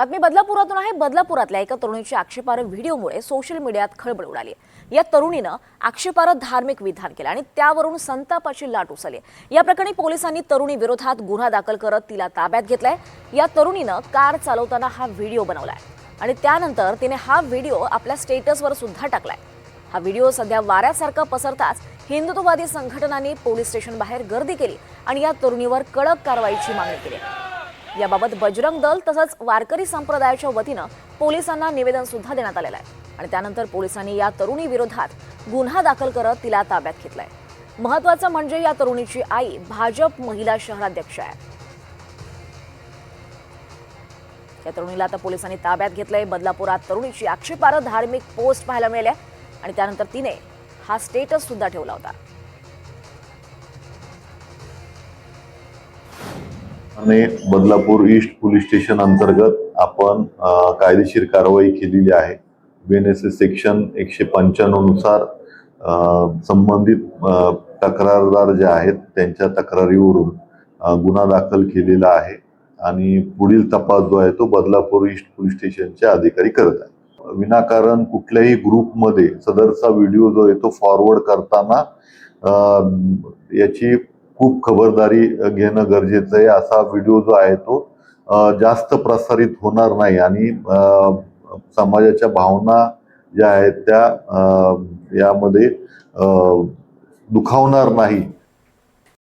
बातमी बदलापुरातून आहे। बदलापुरातल्या एका तरुणीच्या आक्षेपार्ह व्हिडिओमुळे सोशल मीडियात खळबळ उडाली। या तरुणीनं आक्षेपार्ह धार्मिक विधान केलं आणि त्यावरून संतापाची लाट उसळली। या प्रकरणी पोलिसांनी तरुणी विरोधात गुन्हा दाखल करत तिला ताब्यात घेतलाय। या तरुणीनं कार चालवताना हा व्हिडिओ बनवलाय आणि त्यानंतर तिने हा व्हिडिओ आपल्या स्टेटसवर सुद्धा टाकलाय। हा व्हिडिओ सध्या वाऱ्यासारखा पसरताच हिंदुत्ववादी संघटनांनी पोलीस स्टेशन बाहेर गर्दी केली आणि या तरुणीवर कडक कारवाईची मागणी केली। याबाबत बजरंग दल तसंच वारकरी संप्रदायाच्या वतीनं पोलिसांना निवेदन सुद्धा देण्यात आलेलं आहे आणि त्यानंतर पोलिसांनी या तरुणी विरोधात गुन्हा दाखल करत तिला ताब्यात घेतलाय। महत्त्वाचं म्हणजे या तरुणीची आई भाजप महिला शहराध्यक्ष आहे। या तरुणीला आता पोलिसांनी ताब्यात घेतलंय। बदलापुरात तरुणीची आक्षेपार्ह धार्मिक पोस्ट पाहायला मिळाली आणि त्यानंतर तिने हा स्टेटस सुद्धा ठेवला होता। आणि बदलापूर ईस्ट पोलीस स्टेशन अंतर्गत आपण कायदेशीर कारवाई केलेली आहे। BNSS सेक्शन 195 नुसार संबंधित तक्रारदार जे आहेत त्यांच्या तक्रारीवरून गुन्हा दाखल केलेला आहे आणि पुढील तपास जो आहे तो बदलापूर ईस्ट पोलीस स्टेशनचे अधिकारी करत आहेत। विनाकारण कुठल्याही ग्रुपमध्ये सदरचा व्हिडिओ जो आहे तो फॉरवर्ड करताना याची खूप खबरदारी घेणं गरजेचं आहे। असा व्हिडिओ जो आहे तो जास्त प्रसारित होणार नाही आणि समाजाच्या भावना ज्या आहेत त्या यामध्ये दुखावणार नाही